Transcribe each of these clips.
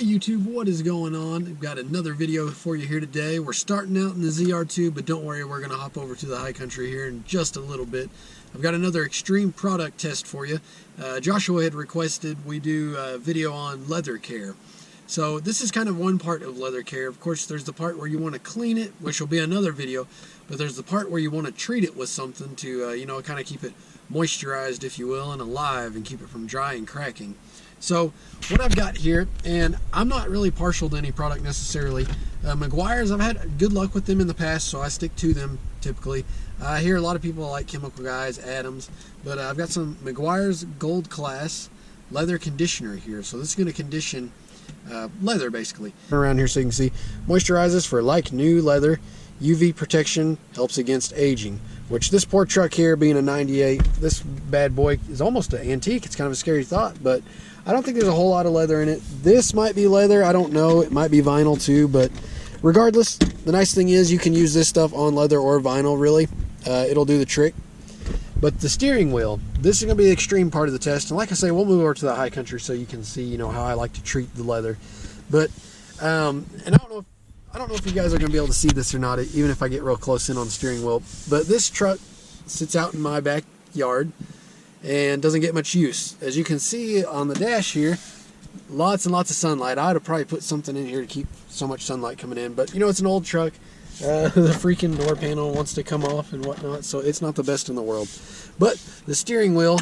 Hey YouTube, what is going on? I've got another video for you here today. We're starting out in the ZR2, but don't worry, we're going to hop over to the high country here in just a little bit. I've got another extreme product test for you. Joshua had requested we do a video on leather care. So this is kind of one part of leather care. Of course, there's the part where you want to clean it, which will be another video, but there's the part where you want to treat it with something to, kind of keep it moisturized, if you will, and alive and keep it from dry and cracking. So what I've got here, and I'm not really partial to any product necessarily. Meguiars, I've had good luck with them in the past, so I stick to them typically. I hear a lot of people like chemical guys, Adams, but I've got some Meguiars Gold Class leather conditioner here. So this is going to condition leather basically. Around here so you can see, moisturizes for like new leather, UV protection, helps against aging. Which this poor truck here, being a 98, this bad boy is almost an antique. It's kind of a scary thought, but I don't think there's a whole lot of leather in it. This might be leather, I don't know. It might be vinyl too, but regardless, the nice thing is you can use this stuff on leather or vinyl, really. It'll do the trick. But the steering wheel, this is going to be the extreme part of the test. And like I say, we'll move over to the high country so you can see, how I like to treat the leather. But, and I don't know if you guys are going to be able to see this or not, even if I get real close in on the steering wheel. But this truck sits out in my backyard and doesn't get much use. As you can see on the dash here, lots and lots of sunlight. I'd have probably put something in here to keep so much sunlight coming in. But, it's an old truck. The freaking door panel wants to come off and whatnot, so it's not the best in the world. But the steering wheel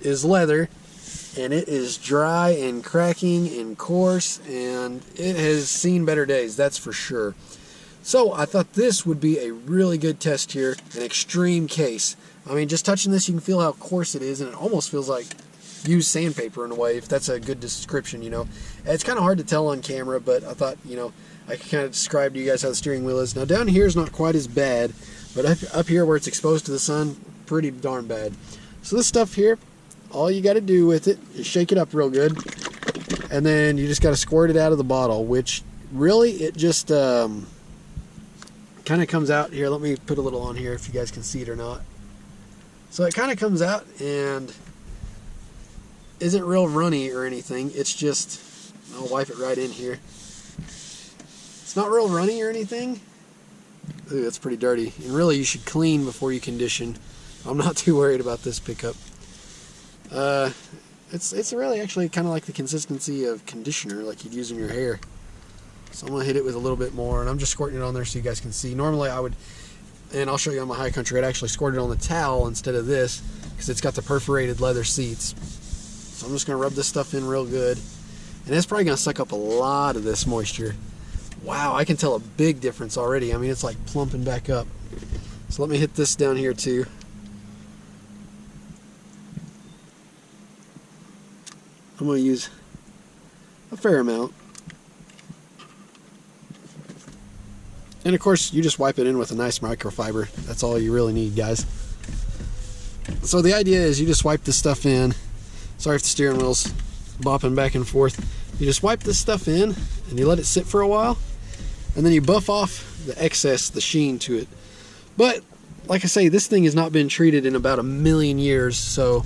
is leather, and it is dry and cracking and coarse, and it has seen better days, that's for sure. So I thought this would be a really good test here, an extreme case. I mean, just touching this, you can feel how coarse it is, and it almost feels like used sandpaper in a way, if that's a good description, It's kind of hard to tell on camera, but I thought, I could kind of describe to you guys how the steering wheel is. Now down here is not quite as bad, but up here where it's exposed to the sun, pretty darn bad. So this stuff here, all you got to do with it is shake it up real good, and then you just got to squirt it out of the bottle, which really it just kind of comes out here. Let me put a little on here if you guys can see it or not. So it kind of comes out and isn't real runny or anything. It's just, I'll wipe it right in here. It's not real runny or anything. Ooh, that's pretty dirty. And really you should clean before you condition. I'm not too worried about this pickup. It's really actually kind of like the consistency of conditioner like you'd use in your hair. So I'm going to hit it with a little bit more, and I'm just squirting it on there so you guys can see. Normally I would, and I'll show you on my high country, I'd actually squirt it on the towel instead of this because it's got the perforated leather seats. So I'm just going to rub this stuff in real good. And it's probably going to suck up a lot of this moisture. Wow, I can tell a big difference already. I mean, it's like plumping back up. So let me hit this down here too. I'm going to use a fair amount. And of course, you just wipe it in with a nice microfiber. That's all you really need, guys. So the idea is you just wipe this stuff in. Sorry if the steering wheel's bopping back and forth. You just wipe this stuff in and you let it sit for a while, and then you buff off the excess, the sheen to it. But like I say, this thing has not been treated in about 1,000,000 years, so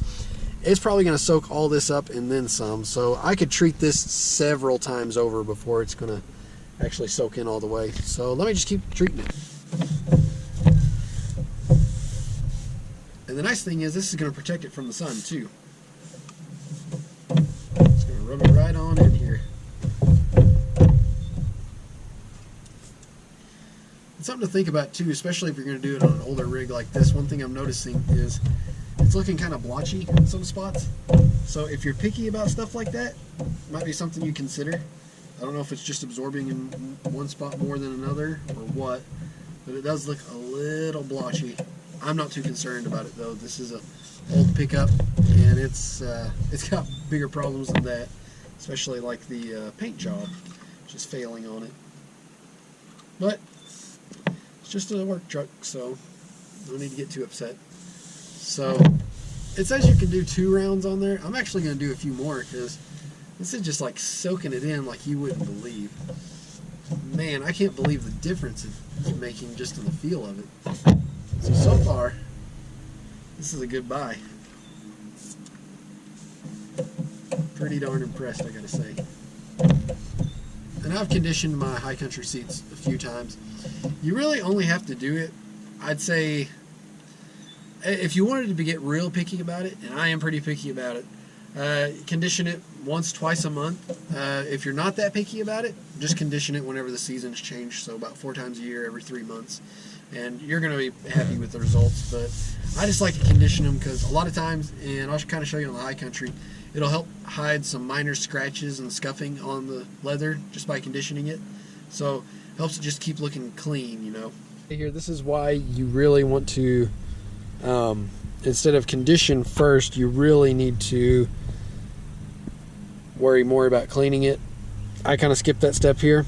it's probably going to soak all this up and then some. So I could treat this several times over before it's going to actually soak in all the way. So let me just keep treating it. And the nice thing is this is going to protect it from the sun too. Just going to rub it right on in here. It's something to think about too, especially if you're going to do it on an older rig like this. One thing I'm noticing is it's looking kind of blotchy in some spots. So if you're picky about stuff like that, it might be something you consider. I don't know if it's just absorbing in one spot more than another or what, but it does look a little blotchy. I'm not too concerned about it though. This is a old pickup, and it's got bigger problems than that, especially like the paint job just failing on it. But it's just a work truck, so no need to get too upset. So it says you can do 2 rounds on there. I'm actually going to do a few more because this is just like soaking it in like you wouldn't believe. Man, I can't believe the difference it's making just in the feel of it. So far, this is a good buy. Pretty darn impressed, I gotta say. and I've conditioned my high country seats a few times. You really only have to do it, I'd say, if you wanted to get real picky about it, and I am pretty picky about it, condition it once, twice a month. If you're not that picky about it, just condition it whenever the seasons change, so about 4 times a year, every 3 months, and you're going to be happy with the results. But I just like to condition them because a lot of times, and I'll kind of show you on the high country, it'll help hide some minor scratches and scuffing on the leather just by conditioning it. So it helps it just keep looking clean, you know. Here, this is why you really want to, instead of condition first, you really need to worry more about cleaning it. I kind of skipped that step here,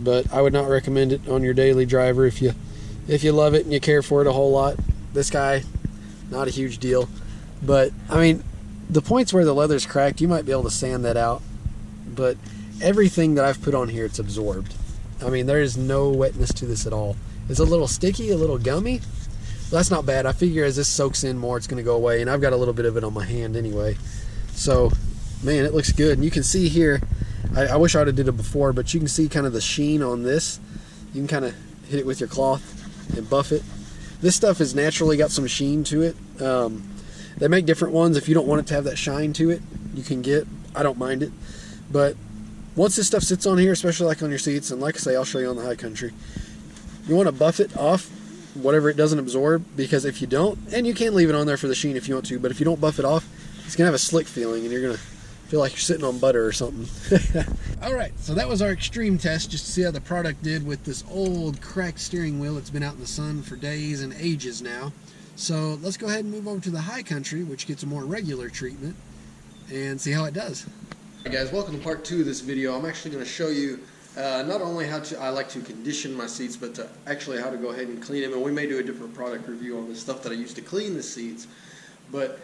but I would not recommend it on your daily driver if you love it and you care for it a whole lot. This guy, not a huge deal, but I mean, the points where the leather's cracked, you might be able to sand that out, but everything that I've put on here, it's absorbed. I mean, there is no wetness to this at all. It's a little sticky, a little gummy. That's not bad. I figure as this soaks in more, it's going to go away, and I've got a little bit of it on my hand anyway. So, man, it looks good. And you can see here, I wish I would have did it before, but you can see kind of the sheen on this. You can kind of hit it with your cloth and buff it. This stuff has naturally got some sheen to it. They make different ones. If you don't want it to have that shine to it, you can get, I don't mind it. But once this stuff sits on here, especially like on your seats, and like I say, I'll show you on the high country, you want to buff it off whatever it doesn't absorb, because if you don't, and you can leave it on there for the sheen if you want to, but if you don't buff it off, it's going to have a slick feeling and you're going to feel like you're sitting on butter or something. Alright, so that was our extreme test just to see how the product did with this old cracked steering wheel that's been out in the sun for days and ages now. So let's go ahead and move over to the high country, which gets a more regular treatment, and see how it does. Hey guys, welcome to part 2 of this video. I'm actually going to show you not only how I like to condition my seats, but actually how to go ahead and clean them. And we may do a different product review on the stuff that I use to clean the seats. But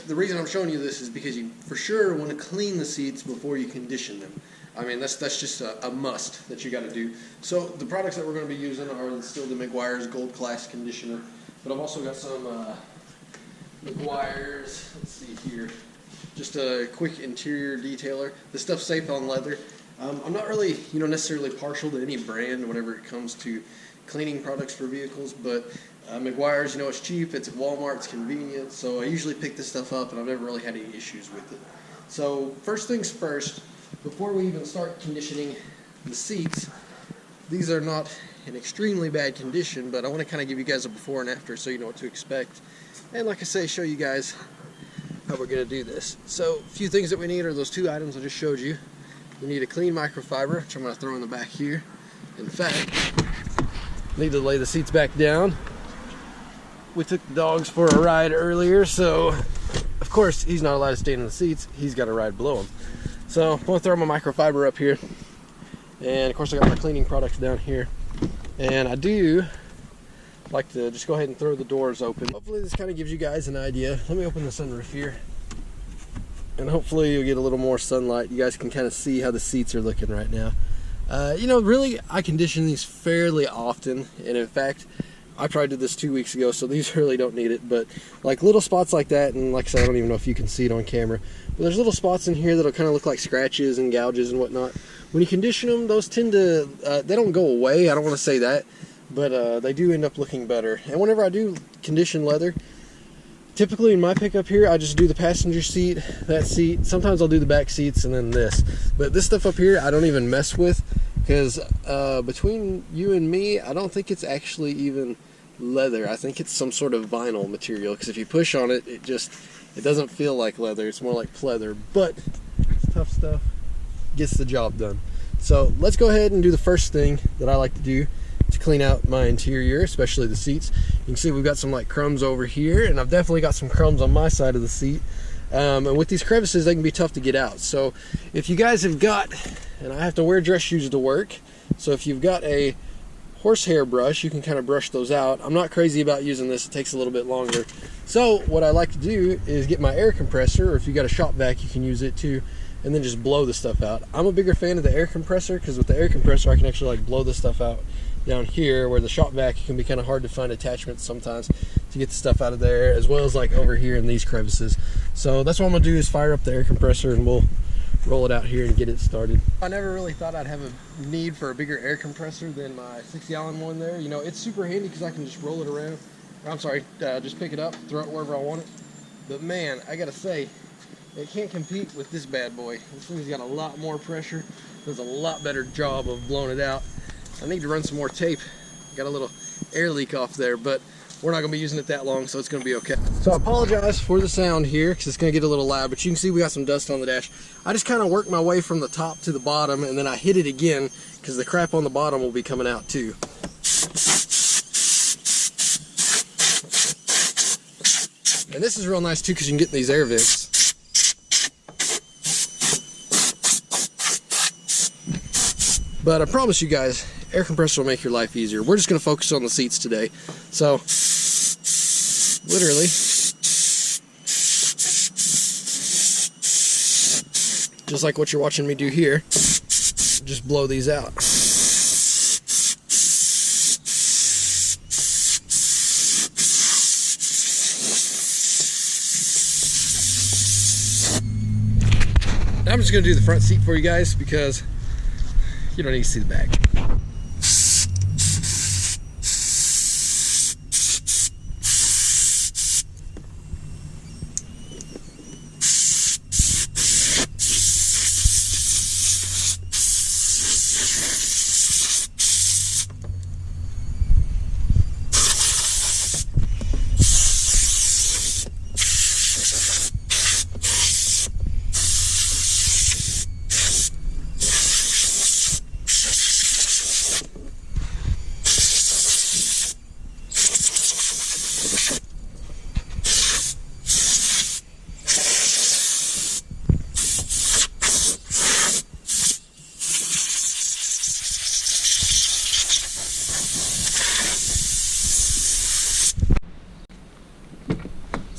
the reason I'm showing you this is because you for sure want to clean the seats before you condition them. I mean, that's just a must that you got to do. So the products that we're going to be using are still the Meguiars Gold Class Conditioner. But I've also got some Meguiars, let's see here, just a quick interior detailer. This stuff's safe on leather. I'm not really, necessarily partial to any brand whenever it comes to cleaning products for vehicles, but Meguiars, it's cheap, it's at Walmart, it's convenient, so I usually pick this stuff up and I've never really had any issues with it. So first things first, before we even start conditioning the seats, these are not in extremely bad condition, but I want to kind of give you guys a before and after so you know what to expect. And like I say, show you guys how we're going to do this. So a few things that we need are those 2 items I just showed you. We need a clean microfiber, which I'm going to throw in the back here. In fact, need to lay the seats back down. We took the dogs for a ride earlier, so of course he's not allowed to stay in the seats. He's got a ride below him. So I'm going to throw my microfiber up here. And of course I got my cleaning products down here. And I do like to just go ahead and throw the doors open. Hopefully this kind of gives you guys an idea. Let me open the sunroof here. And hopefully you'll get a little more sunlight. You guys can kind of see how the seats are looking right now. Really, I condition these fairly often. And in fact, I probably did this 2 weeks ago, so these really don't need it. But like little spots like that, and like I said, I don't even know if you can see it on camera, but there's little spots in here that'll kind of look like scratches and gouges and whatnot. When you condition them, those tend to, they don't go away, I don't want to say that, but they do end up looking better. And whenever I do condition leather, typically in my pickup here, I just do the passenger seat, that seat. Sometimes I'll do the back seats and then this. But this stuff up here, I don't even mess with, because between you and me, I don't think it's actually even leather. I think it's some sort of vinyl material, because if you push on it, it doesn't feel like leather. It's more like pleather. But it's tough stuff. Gets the job done. So let's go ahead and do the first thing that I like to do to clean out my interior, especially the seats. You can see we've got some like crumbs over here, and I've definitely got some crumbs on my side of the seat. And with these crevices, they can be tough to get out. So if you guys have got, and I have to wear dress shoes to work, so if you've got a horsehair brush, you can kind of brush those out. I'm not crazy about using this. It takes a little bit longer. So what I like to do is get my air compressor, or if you got a shop vac, you can use it too, and then just blow the stuff out. I'm a bigger fan of the air compressor, because with the air compressor I can actually like blow the stuff out down here, where the shop vac can be kind of hard to find attachments sometimes to get the stuff out of there, as well as like over here in these crevices. So that's what I'm gonna do, is fire up the air compressor, and we'll roll it out here and get it started. I never really thought I'd have a need for a bigger air compressor than my 6-gallon one there. You know, it's super handy because I can just roll it around. I'm sorry, just pick it up, throw it wherever I want it. But man, I gotta say, it can't compete with this bad boy. This thing's got a lot more pressure, does a lot better job of blowing it out. I need to run some more tape. Got a little air leak off there, but we're not gonna be using it that long, so it's gonna be okay. So I apologize for the sound here, because it's gonna get a little loud, but you can see we got some dust on the dash. I just kind of worked my way from the top to the bottom, and then I hit it again, because the crap on the bottom will be coming out too. And this is real nice too, because you can get these air vents. But I promise you guys, air compressor will make your life easier. We're just gonna focus on the seats today. So, literally, just like what you're watching me do here, just blow these out. I'm just going to do the front seat for you guys because you don't need to see the back.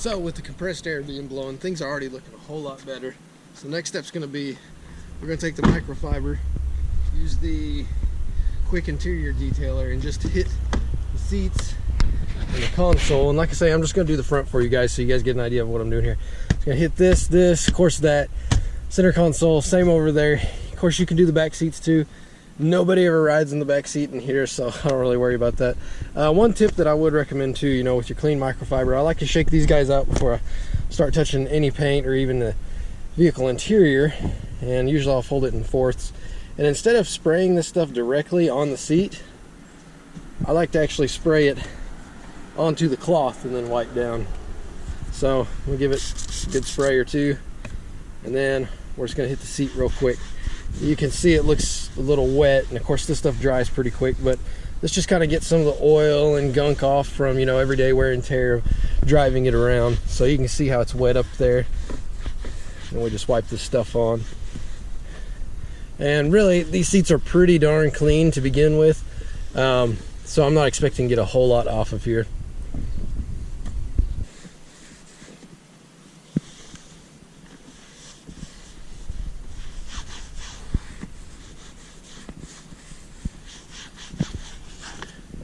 So with the compressed air being blown, things are already looking a whole lot better. So the next step's going to be, we're going to take the microfiber, use the quick interior detailer, and just hit the seats and the console. And like I say, I'm just going to do the front for you guys so you guys get an idea of what I'm doing here. Just going to hit this, of course that, center console, same over there. Of course you can do the back seats too. Nobody ever rides in the back seat in here, so I don't really worry about that. One tip that I would recommend too, you know, with your clean microfiber, I like to shake these guys out before I start touching any paint or even the vehicle interior, and usually I'll fold it in fourths. And instead of spraying this stuff directly on the seat, I like to actually spray it onto the cloth and then wipe down. So we'll give it a good spray or two, and then we're just gonna hit the seat real quick. You can see it looks a little wet, and of course this stuff dries pretty quick, but let's just kind of get some of the oil and gunk off from, you know, everyday wear and tear of driving it around. So you can see how it's wet up there, and we just wipe this stuff on. And really these seats are pretty darn clean to begin with, so I'm not expecting to get a whole lot off of here.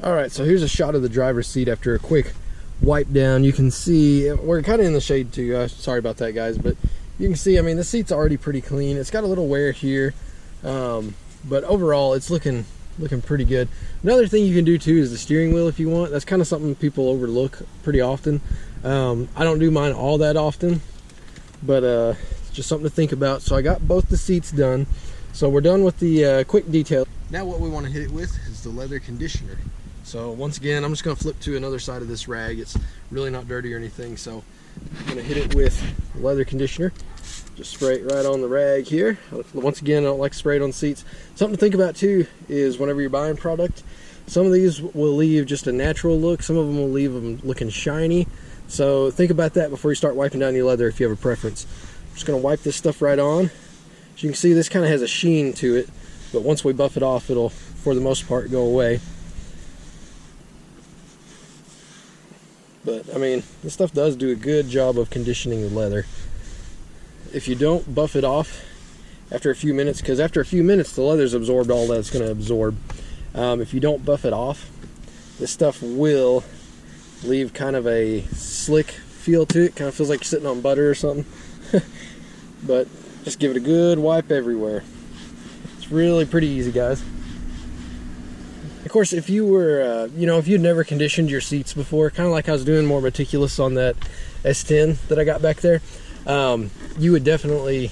Alright, so here's a shot of the driver's seat after a quick wipe down. You can see, we're kind of in the shade too, sorry about that guys, but you can see, I mean, the seat's already pretty clean. It's got a little wear here, but overall it's looking pretty good. Another thing you can do too is the steering wheel if you want. That's kind of something people overlook pretty often. I don't do mine all that often, but it's just something to think about. So I got both the seats done, so we're done with the quick detail. Now what we want to hit it with is the leather conditioner. So once again, I'm just going to flip to another side of this rag. It's really not dirty or anything, so I'm going to hit it with leather conditioner. Just spray it right on the rag here. Once again, I don't like to spray it on seats. Something to think about too is whenever you're buying product, some of these will leave just a natural look. Some of them will leave them looking shiny. So think about that before you start wiping down your leather if you have a preference. I'm just going to wipe this stuff right on. As you can see, this kind of has a sheen to it, but once we buff it off, it'll, for the most part, go away. But I mean, this stuff does do a good job of conditioning the leather. If you don't buff it off after a few minutes, because after a few minutes the leather's absorbed all that it's going to absorb. If you don't buff it off, this stuff will leave kind of a slick feel to it. Kind of feels like you're sitting on butter or something. But Just give it a good wipe everywhere. It's really pretty easy, guys. Of course, if you were, if you'd never conditioned your seats before, kind of like I was doing more meticulous on that S10 that I got back there, you would definitely,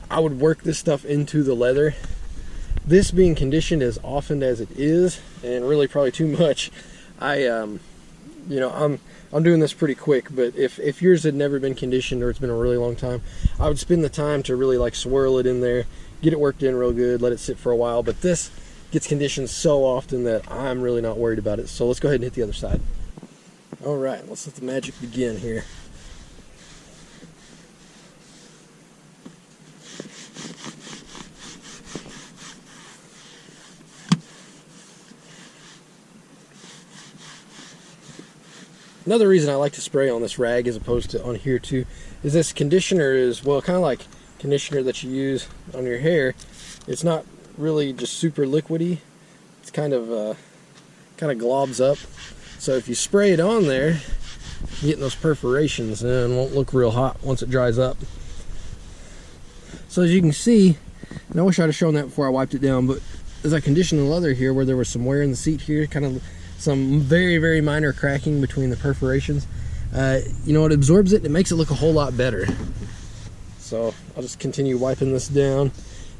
I would work this stuff into the leather. This being conditioned as often as it is, and really probably too much, I'm doing this pretty quick, but if yours had never been conditioned or it's been a really long time, I would spend the time to really like swirl it in there, get it worked in real good, let it sit for a while. But this gets conditioned so often that I'm really not worried about it. So let's go ahead and hit the other side. All right, let's let the magic begin here. Another reason I like to spray on this rag as opposed to on here too is this conditioner is, well, kind of like conditioner that you use on your hair. It's not really just super liquidy. It's kind of globs up. So if you spray it on there, you're getting those perforations and it won't look real hot once it dries up. So as you can see, and I wish I'd have shown that before I wiped it down, but as I conditioned the leather here where there was some wear in the seat here, kind of some very, very minor cracking between the perforations, it absorbs it and it makes it look a whole lot better. So I'll just continue wiping this down,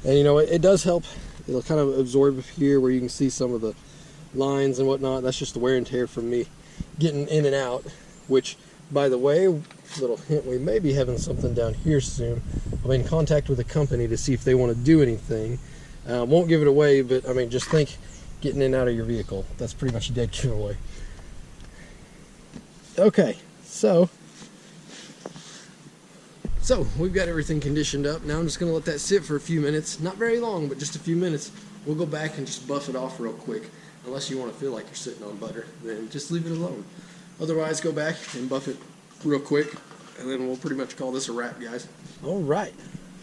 and it does help. It'll kind of absorb here where you can see some of the lines and whatnot. That's just the wear and tear from me getting in and out, which, by the way, little hint, we may be having something down here soon. I'm in contact with a company to see if they want to do anything. Won't give it away, but I mean, just think getting in and out of your vehicle. That's pretty much a dead giveaway. Okay, so we've got everything conditioned up. Now I'm just going to let that sit for a few minutes. Not very long, but just a few minutes. We'll go back and just buff it off real quick. Unless you want to feel like you're sitting on butter, then just leave it alone. Otherwise, go back and buff it real quick, and then we'll pretty much call this a wrap, guys. All right.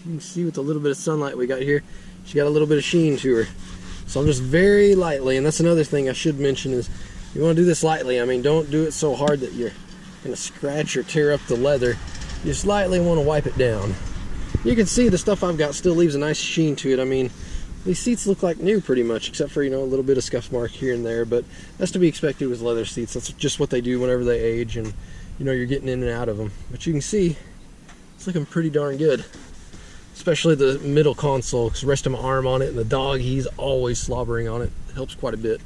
You can see with the little bit of sunlight we got here, she got a little bit of sheen to her. So I'm just very lightly, and that's another thing I should mention is you want to do this lightly. I mean, don't do it so hard that you're going to scratch or tear up the leather. You just lightly want to wipe it down. You can see the stuff I've got still leaves a nice sheen to it. I mean, these seats look like new pretty much, except for, a little bit of scuff mark here and there, but that's to be expected with leather seats. That's just what they do whenever they age, and you're getting in and out of them. But you can see it's looking pretty darn good. Especially the middle console, because resting my arm on it, and the dog, he's always slobbering on it. It helps quite a bit.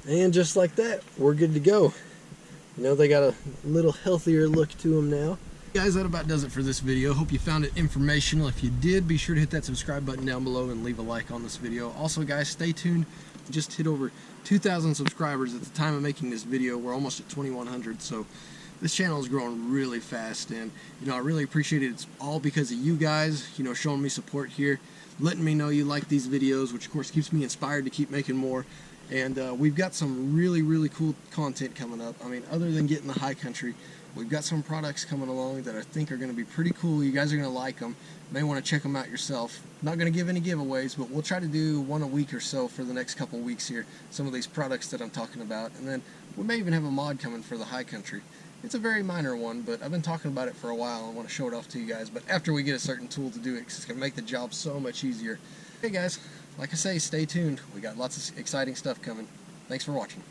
And just like that, we're good to go. They got a little healthier look to them now. Guys, that about does it for this video. Hope you found it informational. If you did, be sure to hit that subscribe button down below and leave a like on this video. Also, guys, stay tuned. We just hit over 2,000 subscribers at the time of making this video. We're almost at 2,100, so this channel is growing really fast, and I really appreciate it. It's all because of you guys, showing me support here, letting me know you like these videos, which of course keeps me inspired to keep making more. And we've got some really, really cool content coming up. I mean, other than getting the high country, we've got some products coming along that I think are going to be pretty cool. You guys are going to like them. You may want to check them out yourself. Not going to give any giveaways, but we'll try to do one a week or so for the next couple weeks here. Some of these products that I'm talking about. And then we may even have a mod coming for the high country. It's a very minor one, but I've been talking about it for a while. I want to show it off to you guys. But after we get a certain tool to do it, because it's going to make the job so much easier. Hey guys, like I say, stay tuned. We got lots of exciting stuff coming. Thanks for watching.